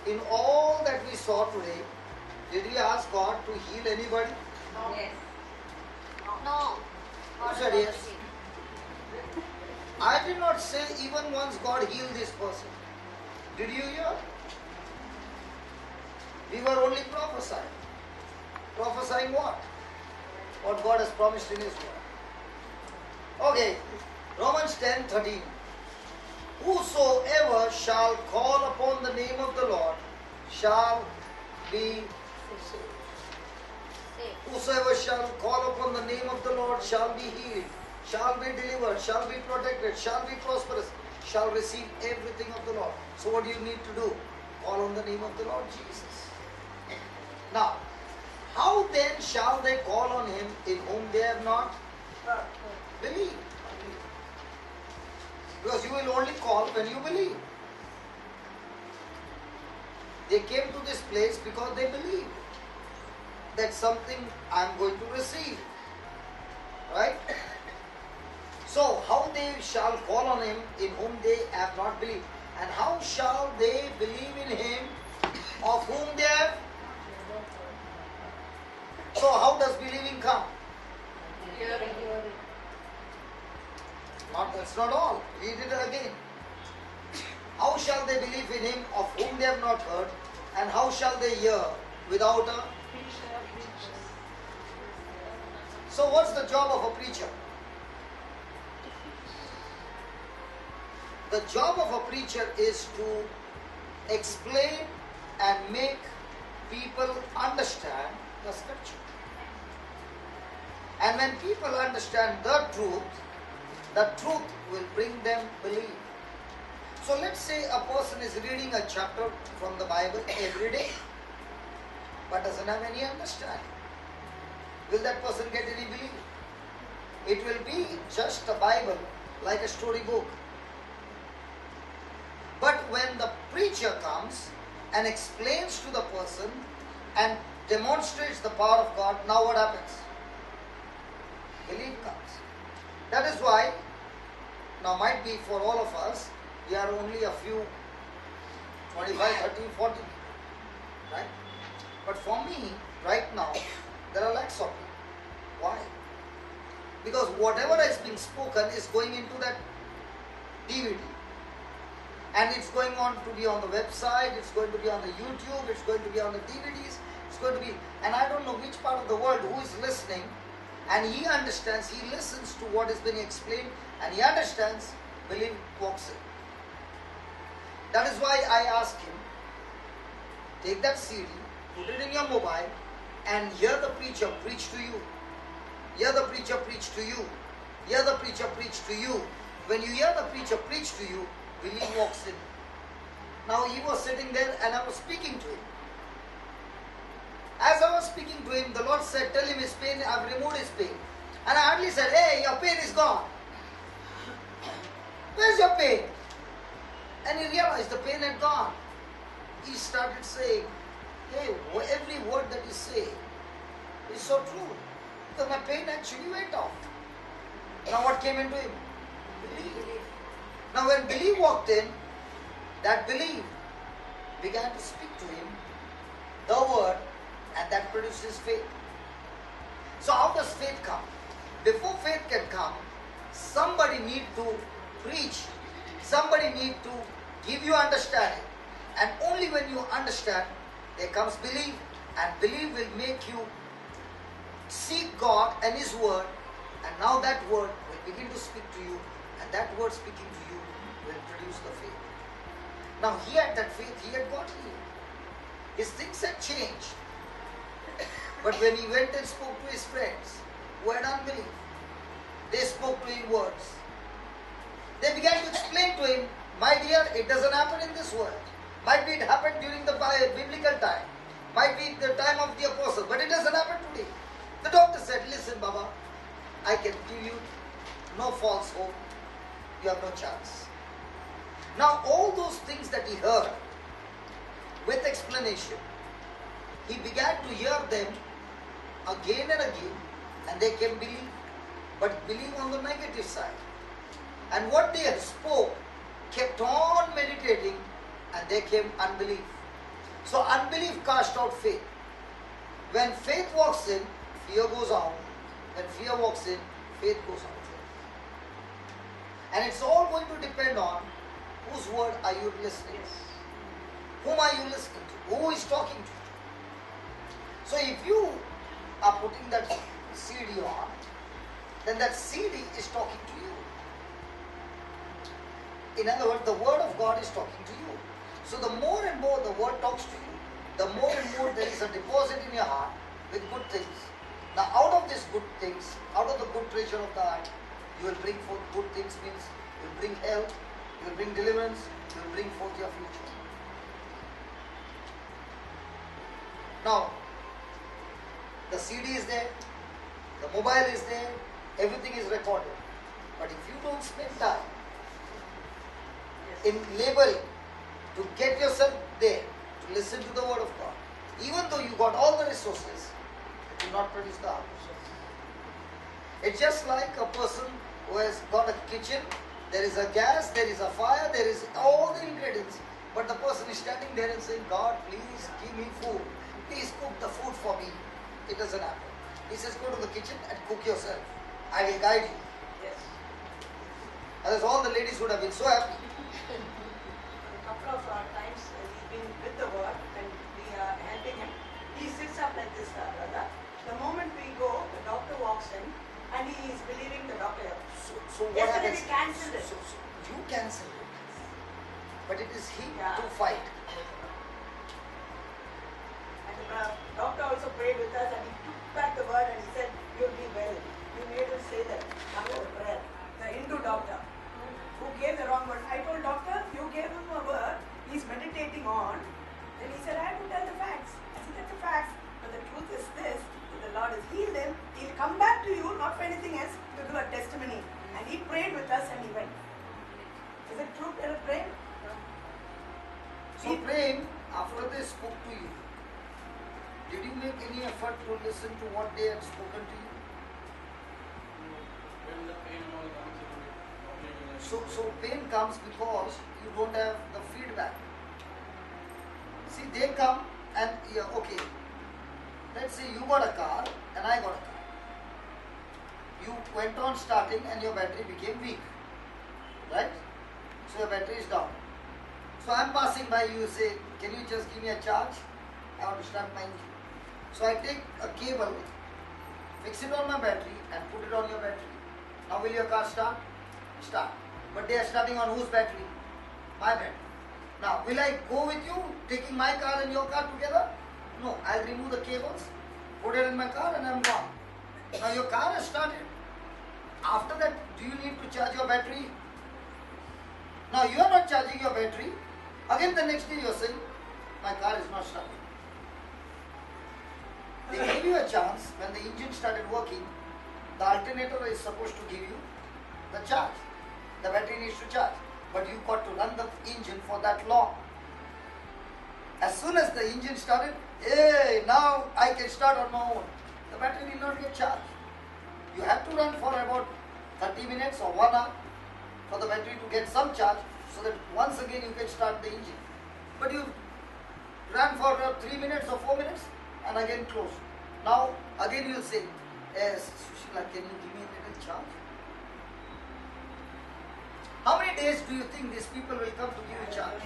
in all that we saw today, did we ask God to heal anybody? No. Yes. No. Who said yes? I did not say even once God healed this person. Did you hear? We were only prophesying. Prophesying what? What God has promised in His word. Okay, Romans 10:13. Whosoever shall call upon the name of the Lord shall be saved. Whosoever shall call upon the name of the Lord shall be healed, shall be delivered, shall be protected, shall be prosperous, shall receive everything of the Lord. So what do you need to do? Call on the name of the Lord Jesus. Now, how then shall they call on Him in whom they have not believed? Because you will only call when you believe. They came to this place because they believed that something I am going to receive. Right? So, how they shall call on Him in whom they have not believed? And how shall they believe in Him of whom they have? So, how does believing come? That's not all. Read it again. How shall they believe in Him of whom they have not heard? And how shall they hear without a... So what's the job of a preacher? The job of a preacher is to explain and make people understand the scripture. And when people understand the truth will bring them belief. So let's say a person is reading a chapter from the Bible every day, but doesn't have any understanding. Will that person get any belief? It will be just a Bible, like a storybook. But when the preacher comes and explains to the person and demonstrates the power of God, now what happens? Belief comes. That is why, now might be for all of us, we are only a few, 25, 30, 40, right? But for me, right now, there are lakhs of people. Why? Because whatever is being spoken is going into that DVD. And it's going on to be on the website, it's going to be on the YouTube, it's going to be on the DVDs, it's going to be, and I don't know which part of the world who is listening, and he understands, he listens to what is being explained, and he understands, belief walks in. That is why I ask him, take that CD, put it in your mobile, and hear the preacher preach to you. Hear the preacher preach to you. Hear the preacher preach to you. When you hear the preacher preach to you, belief walks in. Now he was sitting there and I was speaking to him. As I was speaking to him, the Lord said, tell him his pain, I've removed his pain. And I hardly said, hey, your pain is gone. Where's your pain? And he realized the pain had gone. He started saying, hey, every word that you say is so true. Because my pain actually went off. Now what came into him? Belief. Now when belief walked in, that belief began to speak to him the word, and that produces faith. So how does faith come? Before faith can come, somebody need to preach. Somebody need to give you understanding. And only when you understand, there comes belief. And belief will make you seek God and His word. And now that word will begin to speak to you. And that word speaking to you will produce the faith. Now he had that faith, he had got healed. His things had changed. But when he went and spoke to his friends who had unbelief, they spoke to him words. They began to explain to him, my dear, it doesn't happen in this world. Might be it happened during the biblical time. Might be the time of the apostles, but it doesn't happen today. The doctor said, listen Baba, I can give you no false hope. You have no chance. Now all those things that he heard with explanation, he began to hear them again and again, and they can believe, but believe on the negative side. And what they had spoke kept on meditating, and they came unbelief. So unbelief cast out faith. When faith walks in, fear goes out. When fear walks in, faith goes out. And it's all going to depend on whose word are you listening to? Whom are you listening to? Who is talking to you? So if you are putting that CD on, then that CD is talking to you. In other words, the word of God is talking to you. So the more and more the word talks to you, the more and more there is a deposit in your heart with good things. Now out of these good things, out of the good treasure of the heart, you will bring forth good things, means you will bring health, you will bring deliverance, you will bring forth your future. Now, the CD is there, the mobile is there, everything is recorded. But if you don't spend time in laboring to get yourself there, to listen to the word of God, even though you got all the resources, it will not produce the harvest. It's just like a person who has got a kitchen, there is a gas, there is a fire, there is all the ingredients, but the person is standing there and saying, God, please give me food. Please cook the food for me. It doesn't happen. He says, go to the kitchen and cook yourself. I will guide you. Yes. Otherwise, all the ladies would have been so happy. A couple of times he's been with the word and we are helping him. He sits up like this, brother. The moment we go, the doctor walks in and he is believing the doctor. So what Yesterday happens? we cancelled it. So you cancel it. But it is he Yeah. to fight. And the doctor also prayed with us and he took back the word and he said, you'll be well. You made us say that after the prayer. The Hindu doctor who gave the wrong word. I told doctor, you gave him a word, he's meditating on. Then he said, I have to tell the facts. I said, that's the facts. But the truth is this, that the Lord has healed him. He'll come back to you, not for anything else, to do a testimony. And he prayed with us and he went. Is it true that he prayed? So Prem, after they spoke to you, did you make any effort to listen to what they had spoken to you? When the pain all comes, it will be operating. So pain comes because you don't have the feedback. See, they come and, yeah, okay, let's say you got a car and I got a car. You went on starting and your battery became weak, right? So your battery is down. So I'm passing by, you say, can you just give me a charge? I want to start my engine. So I take a cable, fix it on my battery and put it on your battery. Now will your car start? Start. But they are starting on whose battery? My battery. Now will I go with you, taking my car and your car together? No, I'll remove the cables, put it in my car and I'm gone. Now your car has started. After that, do you need to charge your battery? Now you are not charging your battery. Again the next day you are saying, my car is not starting. They gave you a chance when the engine started working. The alternator is supposed to give you the charge. The battery needs to charge. But you got to run the engine for that long. As soon as the engine started, hey, now I can start on my own. The battery will not get charged. You have to run for about 30 minutes or 1 hour for the battery to get some charge so that once again you can start the engine. But you ran for 3 minutes or 4 minutes and again close. Now again you will say, yes, Sushila, can you give me a little charge? How many days do you think these people will come to give you charge?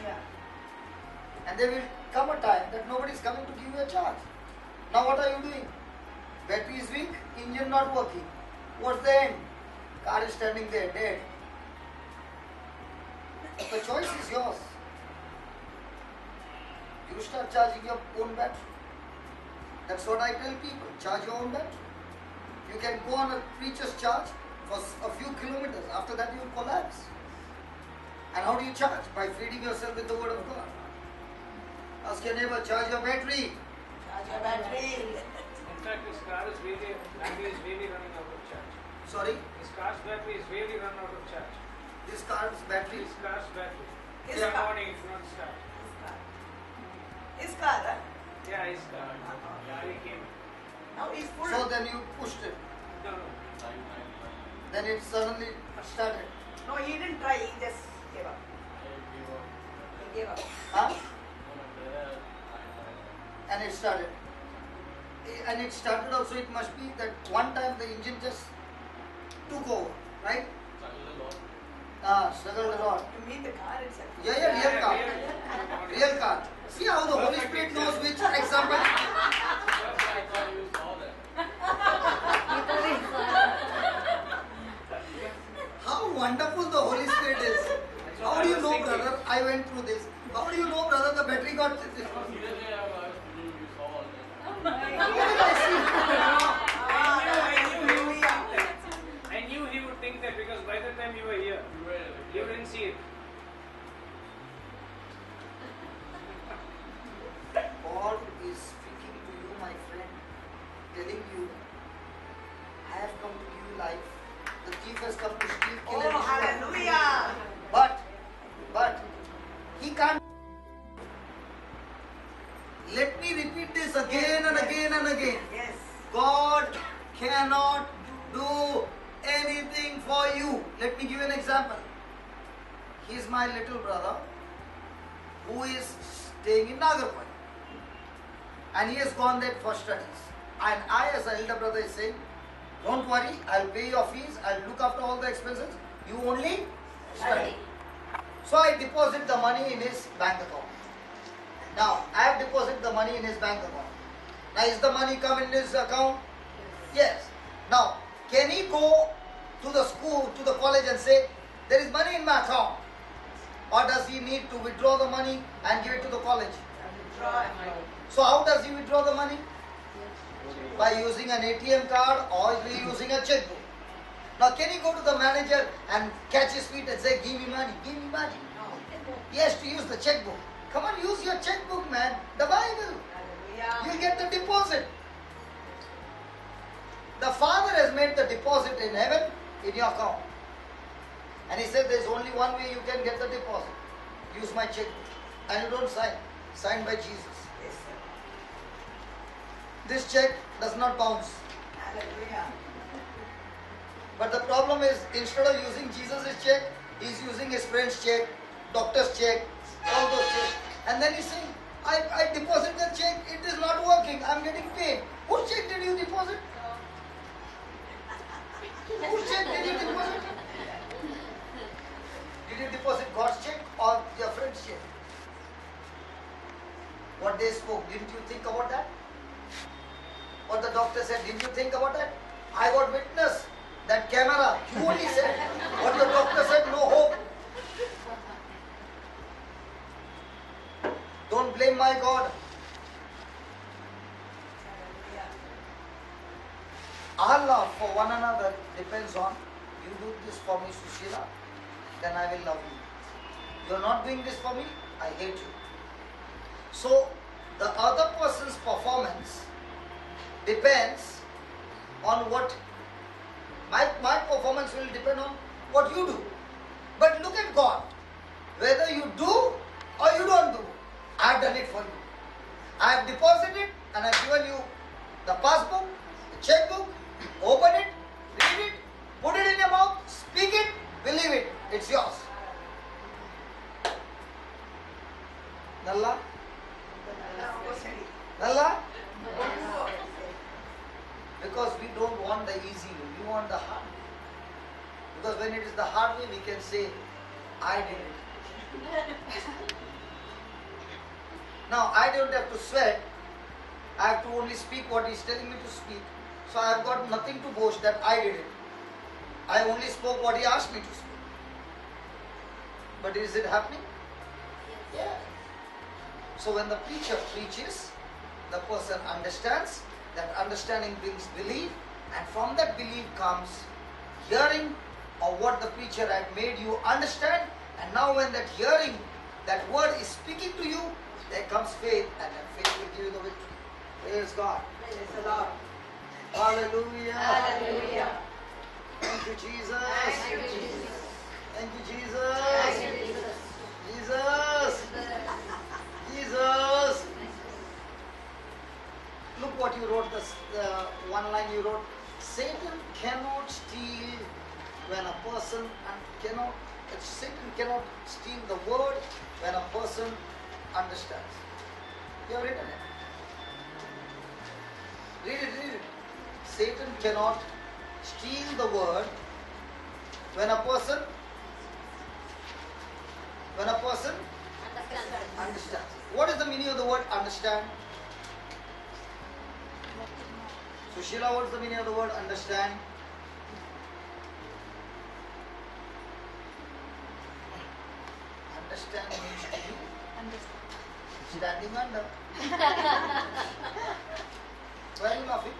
And there will come a time that nobody is coming to give you a charge. Now what are you doing? Battery is weak, engine not working. What's the end? Car is standing there, dead. The choice is yours. You start charging your own battery. That's what I tell people. Charge your own battery. You can go on a preacher's charge for a few kilometers. After that you will collapse. And how do you charge? By feeding yourself with the word of God. Ask your neighbor, charge your battery. Charge your battery. In fact, his car is battery is really running out of charge. Sorry? His car's battery is really run out of charge. This car's battery. His car's battery. His In the car. morning, it will not start. His car, huh? Yeah, his car. Yeah, he came. Now he's full. So then you pushed it. No, no. Then it suddenly started. No, he didn't try, he just gave up. He gave up. Huh? and it started. And it started also, it must be that one time the engine just took over, right? Struggled a lot. You mean the car itself? Yeah, real car. Real car. See how the Holy Spirit knows which example. How wonderful the Holy Spirit is. How do you know, brother? I went through this. How do you know, brother, the battery got this? I knew he would think that because by the time you were here, you didn't see it. God is speaking to you, my friend, telling you, I have come to give you life. The thief has come to steal, kill, and Oh, destroy. hallelujah! But he can't. Let me repeat this again and again and again. Yes. God cannot do anything for you. Let me give you an example. He is my little brother who is staying in Nagarpur. And he has gone there for studies. And I, as an elder brother, is saying, don't worry, I'll pay your fees, I'll look after all the expenses. You only study. So I deposit the money in his bank account. Now, I have deposited the money in his bank account. Now, is the money come in his account? Yes. Now, can he go to the school, to the college and say, there is money in my account? Or does he need to withdraw the money and give it to the college? So how does he withdraw the money? By using an ATM card or is he using a checkbook? Now, can he go to the manager and catch his feet and say, give me money, give me money? He has to use the checkbook. Come on, use your checkbook, man. The Bible. You'll get the deposit. The Father has made the deposit in heaven in your account. And he said there's only one way you can get the deposit. Use my checkbook. And you don't sign. Signed by Jesus. Yes, sir. This check does not bounce. Hallelujah. But the problem is, instead of using Jesus' check, he's using his friend's check, doctor's check, all those checks. And then he's saying, I deposit the check, it is not working, I'm getting paid. Whose check did you deposit? Whose check did you deposit? Did you deposit God's check or your friend's check? What they spoke, didn't you think about that? What the doctor said, didn't you think about that? I got witness. That camera, you only said. What the doctor said, no hope. Don't blame my God. Our love for one another depends on, you do this for me, Sushila, then I will love you. You are not doing this for me, I hate you. So, the other person's performance depends on what my performance will depend on what you do. But look at God. Whether you do or you don't do, I have done it for you. I have deposited and I have given you the passbook, the checkbook, open it, read it, put it in your mouth, speak it, believe it. It's yours. Nalla? Nalla? Because we don't want the easy way, we want the hard way. Because when it is the hard way, we can say, I did it. Now, I don't have to sweat. I have to only speak what he's telling me to speak. So I have got nothing to boast that I did it. I only spoke what he asked me to speak. But is it happening? Yeah. So when the preacher preaches, the person understands. That understanding brings belief, and from that belief comes hearing of what the preacher had made you understand. And now when that hearing, that word is speaking to you, there comes faith, and that faith will give you the victory. Praise God. Praise the Lord. Hallelujah. Hallelujah. Thank you, Jesus. Thank you, Jesus. Thank you, Jesus. Thank you, Jesus. Jesus. Jesus. Look what you wrote, the one line you wrote. Satan cannot steal when a person Satan cannot steal the word when a person understands. You have written it. cannot steal the word when a person understands. What is the meaning of the word understand? Sushila, what is the meaning of the word understand? Understand means to be standing under. Why are you laughing?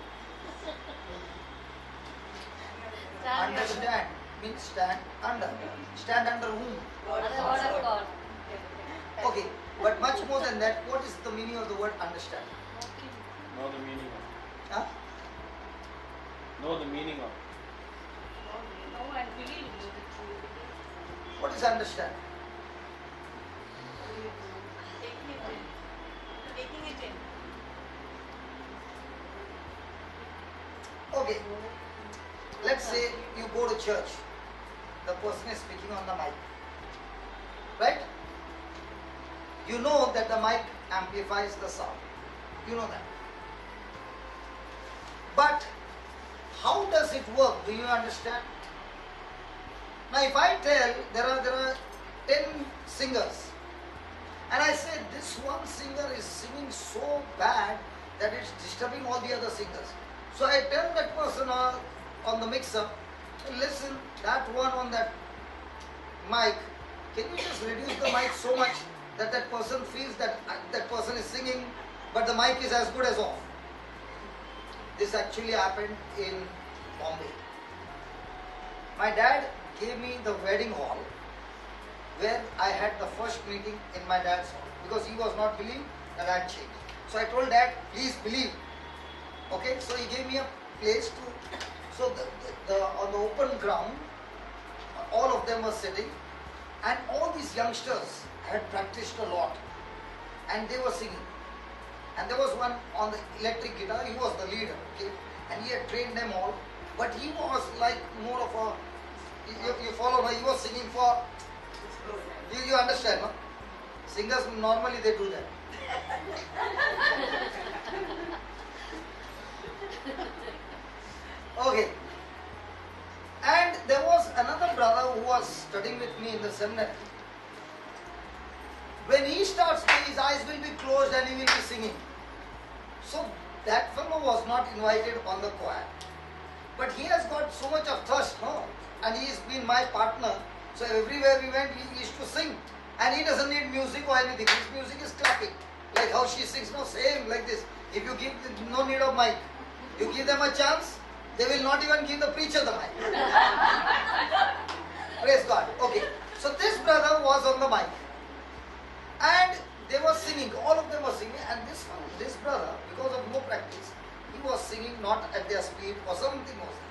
Understand means stand under. Stand under whom? The word of God. Okay, but much more than that, what is the meaning of the word understand? Know the meaning of. Huh? Know the meaning of. Know and believe. What is understand? Taking it in. Okay, let's say you go to church. The person is speaking on the mic. Right? You know that the mic amplifies the sound. You know that. But how does it work? Do you understand? Now if I tell there are 10 singers and I say this one singer is singing so bad that it's disturbing all the other singers. So I tell that person on the mixer, listen, that one on that mic, can you just reduce the mic so much that that person feels that that person is singing but the mic is as good as off. This actually happened in Bombay. My dad gave me the wedding hall where I had the first meeting in my dad's hall because he was not believing that I had changed. So I told Dad, please believe. Okay, so he gave me a place to, so on the open ground, all of them were sitting and all these youngsters had practiced a lot and they were singing. And there was one on the electric guitar, he was the leader, okay, and he had trained them all, but he was like more of a, you follow, no? He was singing for, you understand, no? Singers normally they do that. Okay. And there was another brother who was studying with me in the seminary. When he starts singing, his eyes will be closed and he will be singing. So that fellow was not invited on the choir. But he has got so much of thirst, no? And he has been my partner. So everywhere we went, he used to sing. And he doesn't need music or anything. His music is clapping. Like how she sings, no, same like this. If you give, no need of mic. You give them a chance, they will not even give the preacher the mic. Praise God. Okay. So this brother was on the mic. And they were singing. All of them were singing. And this brother, because of no practice, he was singing not at their speed or something was there.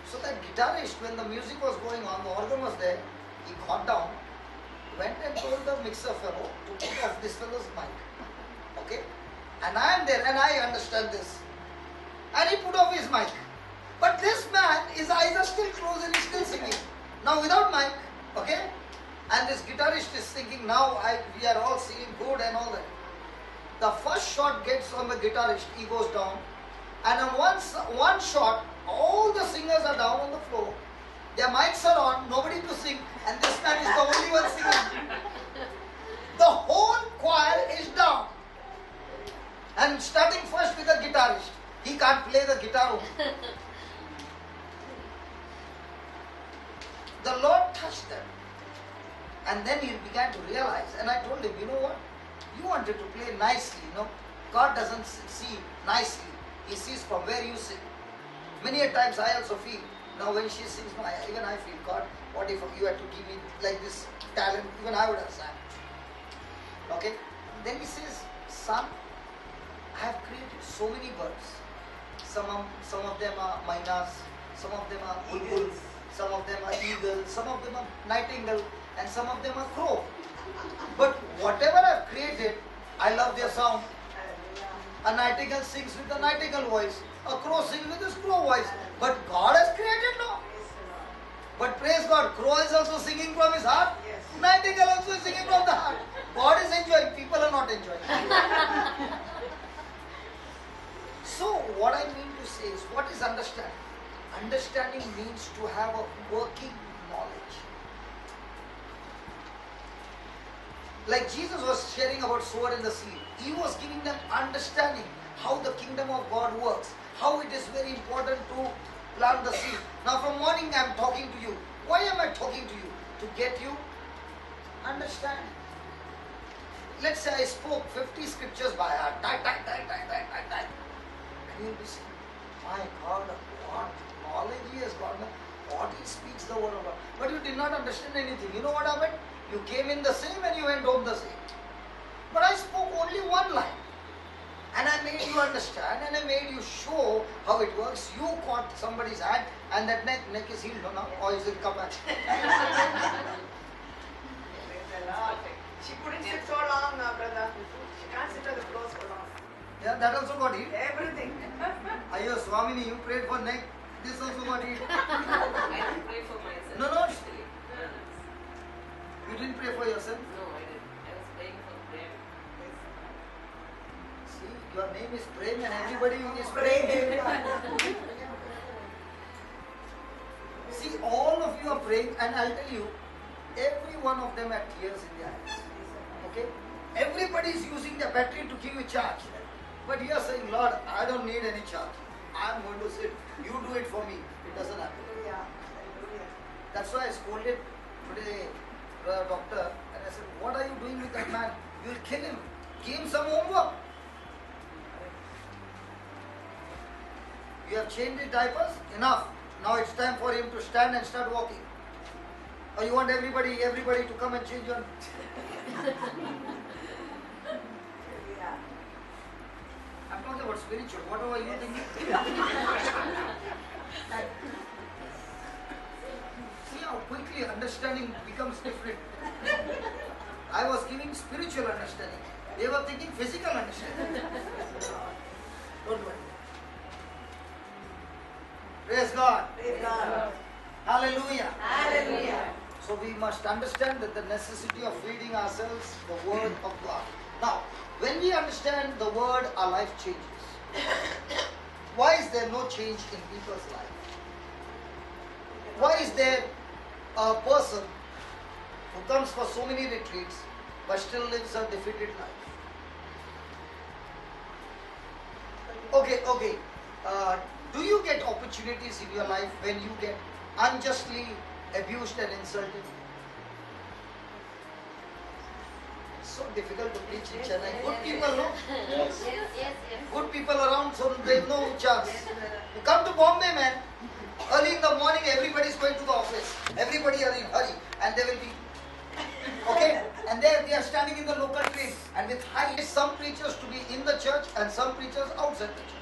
So that guitarist, when the music was going on, the organ was there, he got down, went and told the mixer fellow to put off this fellow's mic. Okay? And I am there and I understand this. And he put off his mic. But this man, his eyes are still closed and he's still singing. Now without mic, okay? And this guitarist is thinking, now we are all singing good and all that. The first shot gets on the guitarist, he goes down. And on one shot, all the singers are down on the floor. Their mics are on, nobody to sing, and this man is the only one singing. The whole choir is down. And starting first with the guitarist. He can't play the guitar. The Lord touched them. And then he began to realize, and I told him, you know what? You wanted to play nicely, you know. God doesn't see nicely. He sees from where you sing. Many a times I also feel, now when she sings, no, even I feel, God, what if you had to give me like this talent, even I would have sang. Okay? Then he says, son, I have created so many birds. Some of them are mynas, some of them are bulbul, some of them are eagle, some of them are nightingale, and some of them are crow. But whatever I've created, I love their sound. A nightingale sings with a nightingale voice, a crow sings with his crow voice. But God has created no. But praise God, crow is also singing from his heart. Nightingale also is singing from the heart. God is enjoying, people are not enjoying. So what I mean to say is, what is understanding? understanding. Understanding means to have a working knowledge. Like Jesus was sharing about sower and the seed. He was giving them understanding how the kingdom of God works, how it is very important to plant the seed. Now from morning I am talking to you. Why am I talking to you? To get you understanding. Let's say I spoke 50 scriptures by heart. And you'll be saying, my God, what knowledge he has got. What he speaks the word of God. But you did not understand anything. You know what happened? You came in the same and you went home the same. But I spoke only one line. And I made you understand and I made you show how it works. You caught somebody's hand and that neck is healed now, or is it come back? She couldn't sit so long, brother. She can't sit on the floor so long. Yeah, that also got healed. Everything. Ayo, Swamini, you prayed for neck. This also got healed. I didn't pray for myself. No, no. Actually. You didn't pray for yourself? No, I didn't. I was praying for prayer. See, your name is Prem and everybody is praying. See, all of you are praying and I'll tell you, every one of them had tears in their eyes. Okay? Everybody is using their battery to give you charge. But you are saying, Lord, I don't need any charge. I'm going to sit. You do it for me. It doesn't happen. That's why I scolded today the doctor and I said, what are you doing with that man? You will kill him. Give him some homework. You have changed his diapers? Enough. Now it's time for him to stand and start walking. Or you want everybody to come and change your... I'm talking about spiritual. What are you thinking? See how quickly understanding becomes different. I was giving spiritual understanding. They were thinking physical understanding. Don't worry. Praise God. Praise God. Hallelujah. Hallelujah. So we must understand that the necessity of feeding ourselves the word of God. Now, when we understand the word, our life changes. Why is there no change in people's life? Why is there a person who comes for so many retreats but still lives a defeated life? Okay. Do you get opportunities in your life when you get unjustly abused and insulted? It's so difficult to preach in Chennai. Good people, no? Yes. Good people around, so there's no chance. You come to Bombay, man. Early in the morning, everybody is going to the office. Everybody are in hurry, and they will be okay. And there they are standing in the local train, and with high some preachers to be in the church and some preachers outside the church.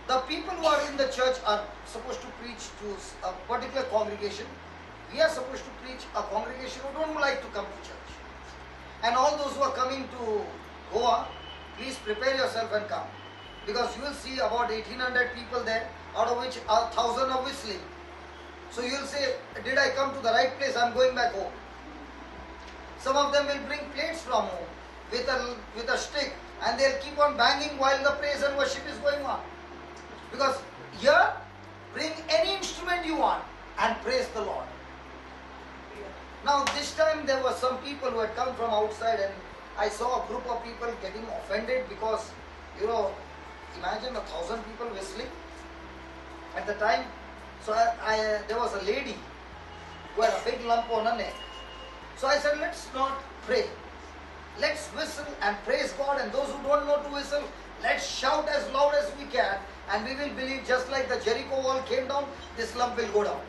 The people who are in the church are supposed to preach to a particular congregation. We are supposed to preach a congregation who don't like to come to church. And all those who are coming to Goa, please prepare yourself and come. Because you will see about 1800 people there, out of which 1000 are whistling. So you will say, did I come to the right place? I am going back home. Some of them will bring plates from home with a stick, and they will keep on banging while the praise and worship is going on. Because here, bring any instrument you want and praise the Lord. Now this time there were some people who had come from outside, and I saw a group of people getting offended because, imagine 1,000 people whistling at the time. So there was a lady who had a big lump on her neck. So I said, let's not pray. Let's whistle and praise God, and those who don't know to whistle, let's shout as loud as we can, and we will believe just like the Jericho wall came down, this lump will go down.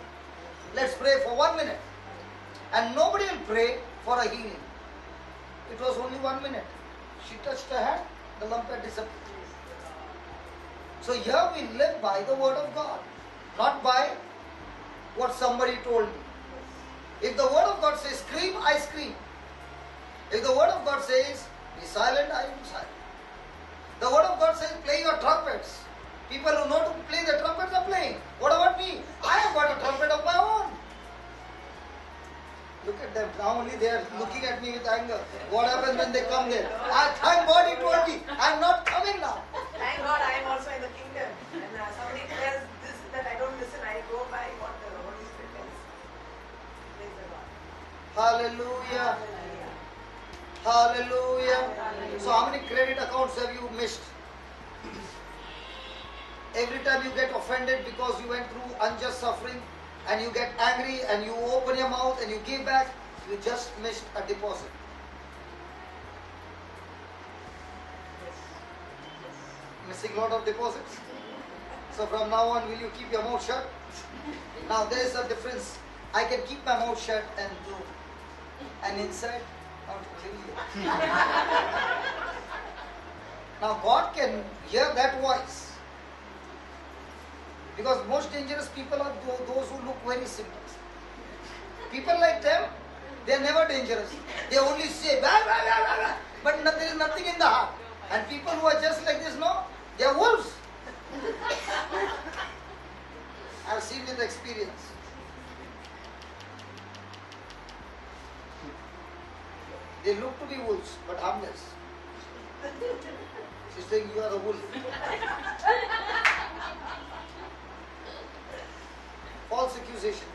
Let's pray for 1 minute. And nobody will pray for a healing. It was only 1 minute. She touched her hand, the lump had disappeared. So here we live by the word of God, not by what somebody told me. If the word of God says scream, I scream. If the word of God says be silent, I am silent. The word of God says play your trumpets. People who know to play the trumpets are playing. What about me? I have got a trumpet of my own. Look at them. Now only they are looking at me with anger. What happens when they come there? Thank God he told me. I am not coming now. Thank God I am also in the kingdom. And somebody Hallelujah. Hallelujah. So how many credit accounts have you missed? Every time you get offended because you went through unjust suffering and you get angry and you open your mouth and you give back, you just missed a deposit. Missing a lot of deposits. So from now on, will you keep your mouth shut? Now there is a difference. I can keep my mouth shut and do, and inside, not really. Now God can hear that voice. Because most dangerous people are those who look very simple. People like them, they are never dangerous. They only say, blah, blah, blah, blah, blah, but there is nothing in the heart. And people who are just like this, no, they are wolves. I have seen with experience. They look to be wolves, but harmless. She's saying you are a wolf. False accusation.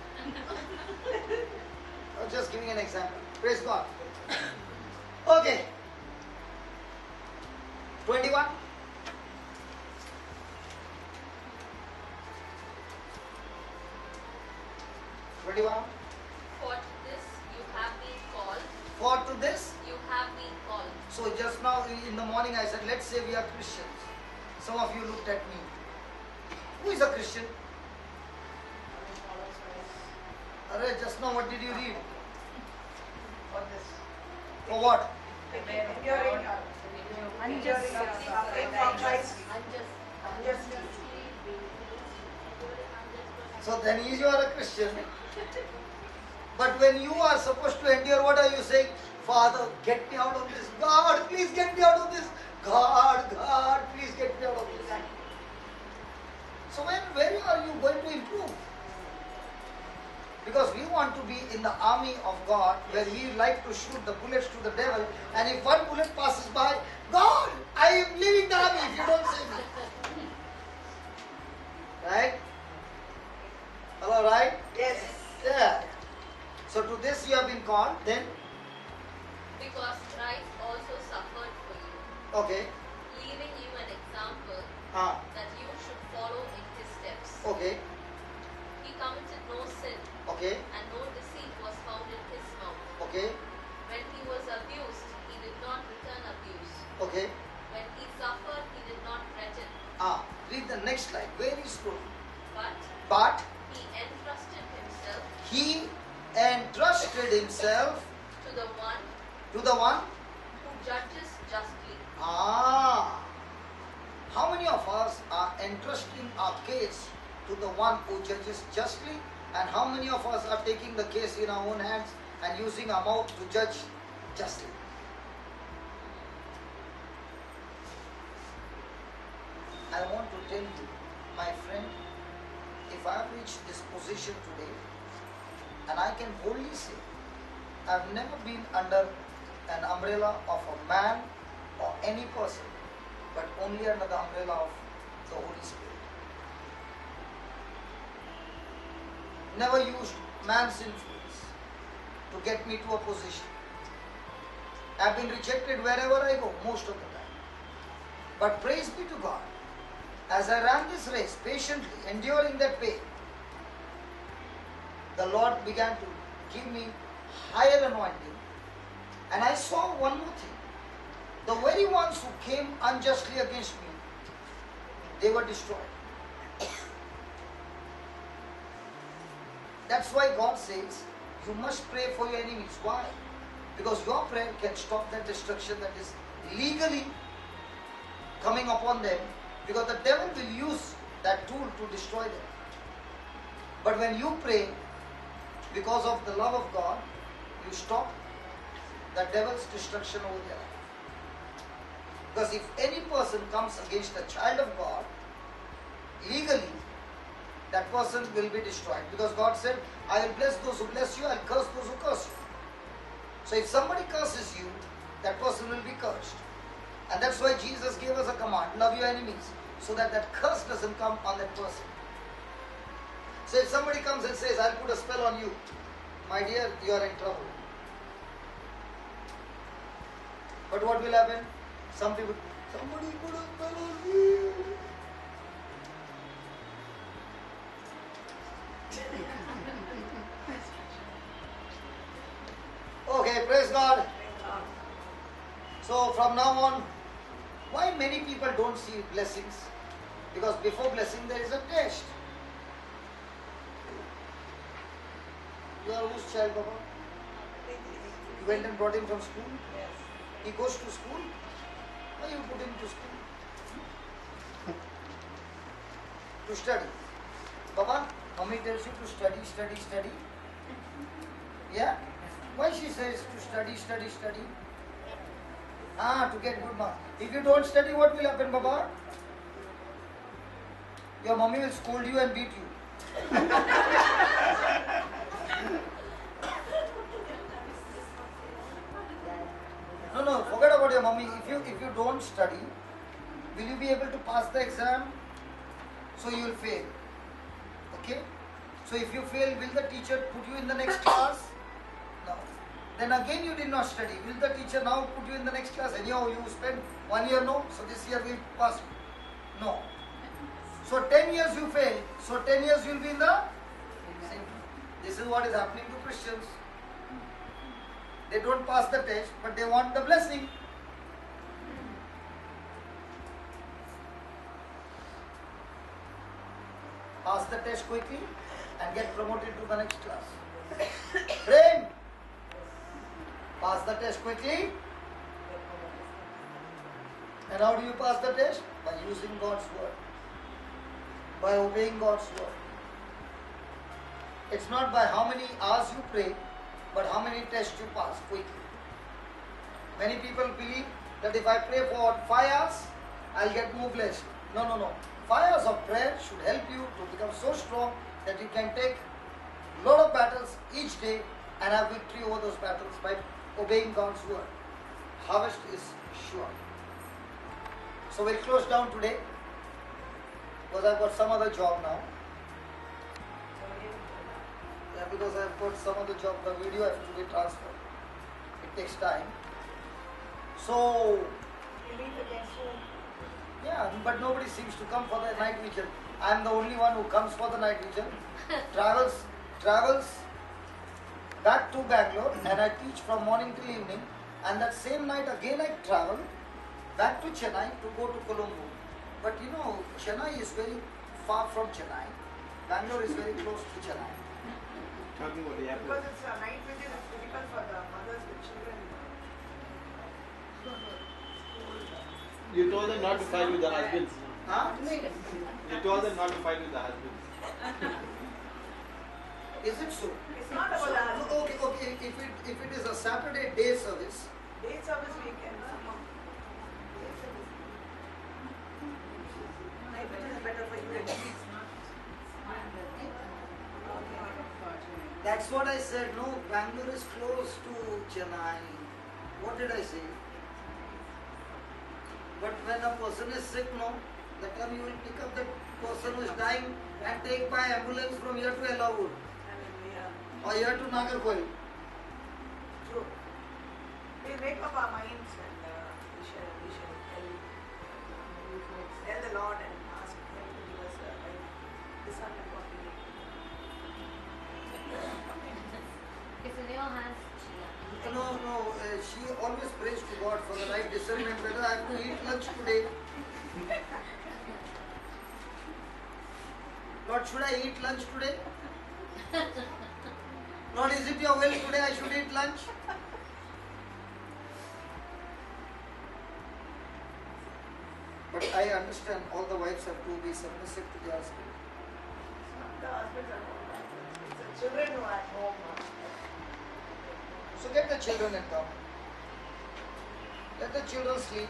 I'm just giving an example. Praise God. Okay. 21. For to this you have been called. For to this. You have been called. So just now in the morning I said, let's say we are Christians. Some of you looked at me. Who is a Christian? Array, just now what did you read? For this. For what? Enduring suffering for Christ. Unjust. So then you are a Christian. But when you are supposed to endure, what are you saying? Father, get me out of this. God, please get me out of this. God, please get me out of this. So where are you going to improve? Because we want to be in the army of God, where we like to shoot the bullets to the devil, and if one bullet passes by, God, I am leaving the army if you don't save me. Right? Hello, right? Yes. Yeah. So to this you have been called, then? Because Christ also suffered for you, Okay. leaving you an example Ah. that you should follow in his steps. Okay. He committed no sin, Okay. and no deceit was found in his mouth. Okay. When he was abused, he did not return abuse. Okay. When he suffered, he did not threaten, Ah. Read the next line very slowly. but But he entrusted himself he entrusted himself to the one to the one. who judges justly. Ah. How many of us are entrusting our case to the one who judges justly? And how many of us are taking the case in our own hands and using our mouth to judge justly? I want to tell you, my friend, if I have reached this position today, and I can boldly say, I've never been under an umbrella of a man or any person, but only under the umbrella of the Holy Spirit. Never used man's influence to get me to a position. I've been rejected wherever I go, most of the time. But praise be to God, as I ran this race patiently, enduring that pain, the Lord began to give me higher anointing. And I saw one more thing. The very ones who came unjustly against me, they were destroyed. That's why God says, you must pray for your enemies. Why? Because your prayer can stop that destruction that is legally coming upon them, because the devil will use that tool to destroy them. But when you pray, because of the love of God, you stop the devil's destruction over their life. Because if any person comes against a child of God, legally, that person will be destroyed. Because God said, I will bless those who bless you, I will curse those who curse you. So if somebody curses you, that person will be cursed. And that's why Jesus gave us a command, love your enemies, so that that curse doesn't come on that person. So if somebody comes and says, I'll put a spell on you, my dear, you are in trouble. But what will happen? Some people, somebody put a spell on me. Okay, praise God. So from now on, why many people don't see blessings? Because before blessing there is a test. You are whose child, Papa? You went and brought him from school? Yes. He goes to school? Why you put him to school? To study. Papa, mommy tells you to study, study, study. Yeah? Why she says to study, study, study? To get good marks. If you don't study, what will happen, Papa? Your mommy will scold you and beat you. No, forget about your mommy. If you don't study, will you be able to pass the exam? So you will fail. Okay? So if you fail, will the teacher put you in the next class? No. Then again you did not study. Will the teacher now put you in the next class? Anyhow, you spent 1 year, no? So this year we pass. No. So 10 years you fail. So 10 years you will be in the same. This is what is happening to Christians. They don't pass the test, but they want the blessing. Pass the test quickly and get promoted to the next class. Friend, pass the test quickly. And how do you pass the test? By using God's word. By obeying God's word. It's not by how many hours you pray, but how many tests you pass quickly. Many people believe that if I pray for 5 hours, I'll get more blessed. No. 5 hours of prayer should help you to become so strong that you can take a lot of battles each day and have victory over those battles by obeying God's word. Harvest is sure. So we'll close down today because I've got some other job now. Yeah, because I've got some other job, the video has to be transferred. It takes time. So, You leave again soon. yeah, but nobody seems to come for the night vigil. I am the only one who comes for the night vigil. Travels back to Bangalore, and I teach from morning till evening. And that same night again I travel back to Chennai to go to Colombo. But you know, Chennai is very far from Chennai. Bangalore is very close to Chennai. Talking about the Because airport. it's a night vigil, it's difficult for the mothers with children. You told them not to fight with the husbands. Huh? You told them not to fight with the husbands. Is it so? It's not about So, the husband. okay. If it is a Saturday day service, Day service weekend. Night vigil is better for you. that's what I said. No, Bangalore is close to Chennai. What did I say? But when a person is sick, no, that time you will pick up the person who is dying and take by ambulance from here to Elawood or here to Nagarkoil. True. We make up our minds and we shall tell the Lord and ask Him to give us discernment what we need. It's in your hands, Sheila. No, she always prays to God for the right discernment whether I have to eat lunch today. Lord, should I eat lunch today? Lord, is it your will today I should eat lunch? But I understand all the wives have to be submissive to their husband. The husbands are home. It's the children who are at home. So get the children and come. Let the children sleep.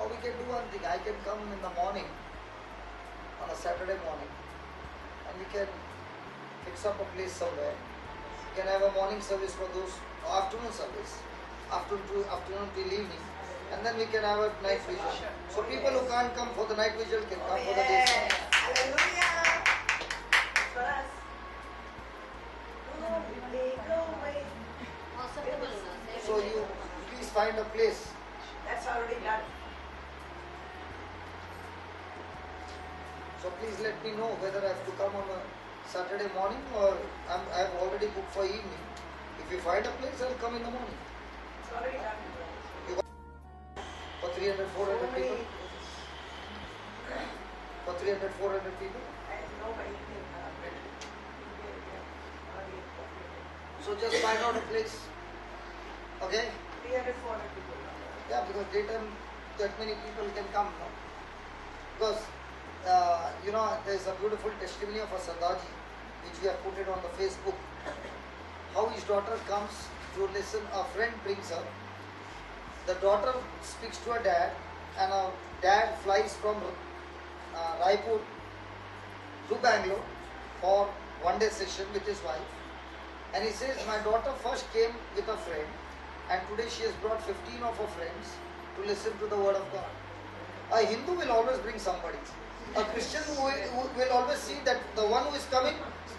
Or we can do one thing. I can come in the morning, on a Saturday morning, and we can fix up a place somewhere. We can have a morning service for those, afternoon service, afternoon till evening. And then we can have a night vigil. So people who can't come for the night vigil can come for the day. Yes. Hallelujah. It's for us. Oh, make a way. So you please find a place. That's already done. So please let me know whether I have to come on a Saturday morning or I have already booked for evening. If you find a place, I'll come in the morning. It's already done. For 300, 400 So many people. For 300, 400 people. and nobody can So just find out a place. Okay? 300, 400 people. Yeah, because daytime that many people can come. No? Because there's a beautiful testimony of a Sardaji which we have put it on the Facebook. How his daughter comes to listen, a friend brings her. The daughter speaks to her dad, and her dad flies from Raipur to Bangalore for one-day session with his wife. And he says, my daughter first came with a friend, and today she has brought 15 of her friends to listen to the word of God. A Hindu will always bring somebody. A Christian will always see that the one who is coming,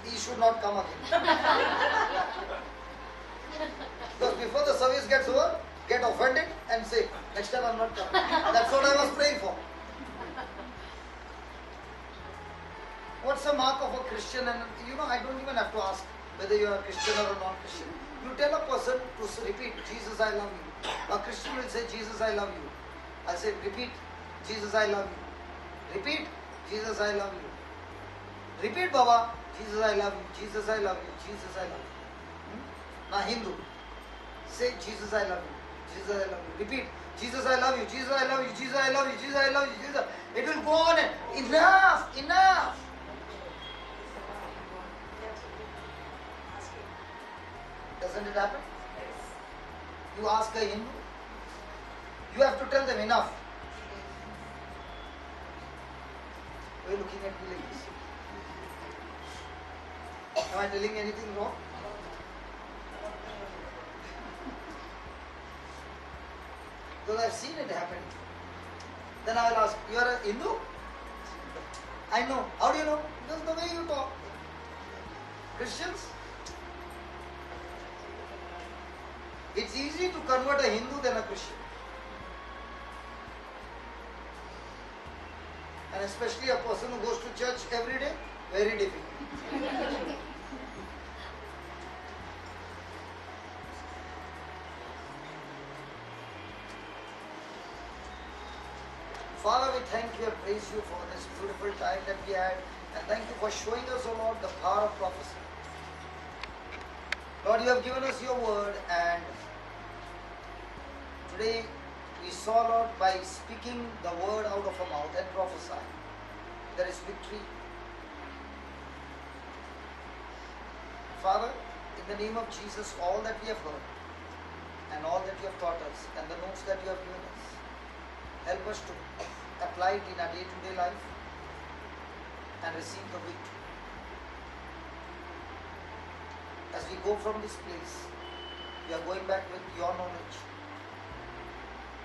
he should not come again. Because before the service gets over, get offended and say, next time I'm not coming. That's what I was praying for. What's the mark of a Christian? And I don't even have to ask whether you are a Christian or a non-Christian. You tell a person to repeat, Jesus, I love you. A Christian will say, Jesus, I love you. I say, repeat, Jesus, I love you. Repeat, Jesus, I love you. Repeat, Baba, Jesus, I love you. Jesus, I love you. Jesus, I love you. Now, Hindu, say, Jesus, I love you. Jesus, I love you. Repeat, Jesus, I love you. Jesus, I love you. Jesus, I love you. Jesus, I love you. Jesus. It will go on and enough, enough. Doesn't it happen? You ask a Hindu, you have to tell them enough. Why are you looking at me like this? Am I telling anything wrong? Because I've seen it happen. Then I will ask, you are a Hindu? I know. How do you know? Because the way you talk. Christians? It's easy to convert a Hindu than a Christian. And especially a person who goes to church every day, very difficult. Father, we thank you and praise you for this beautiful time that we had. And thank you for showing us, O Lord, the power of prophecy. Lord, you have given us your word, and today we saw, Lord, by speaking the word out of our mouth and prophesying, there is victory. Father, in the name of Jesus, all that we have heard and all that you have taught us and the notes that you have given us, help us to apply it in our day-to-day life and receive the victory. As we go from this place, we are going back with your knowledge.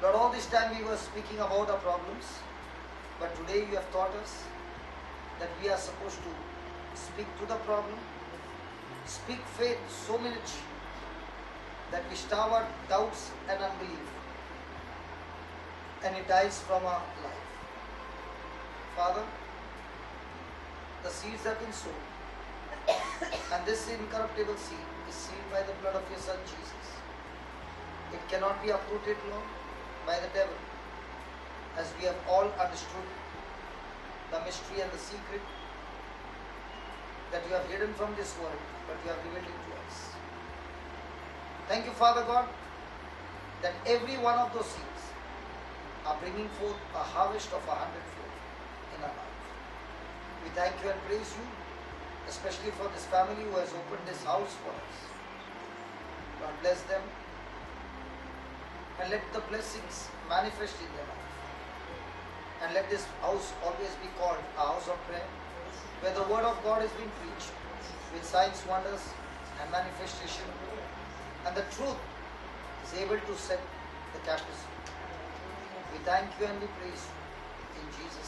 Lord, all this time we were speaking about our problems, but today you have taught us that we are supposed to speak to the problem, speak faith so much that we starve our doubts and unbelief, and it dies from our life. Father, the seeds have been sown, and this incorruptible seed is sealed by the blood of your Son Jesus. It cannot be uprooted, Lord, by the devil, as we have all understood the mystery and the secret that you have hidden from this world, but you have revealed it to us. Thank you, Father God, that every one of those seeds are bringing forth a harvest of 100-fold in our life. We thank you and praise you, especially for this family who has opened this house for us. Lord, bless them and let the blessings manifest in their life. And let this house always be called a house of prayer, where the word of God is being preached with signs, wonders and manifestation, and the truth is able to set the captives free. We thank you and we praise you. In Jesus'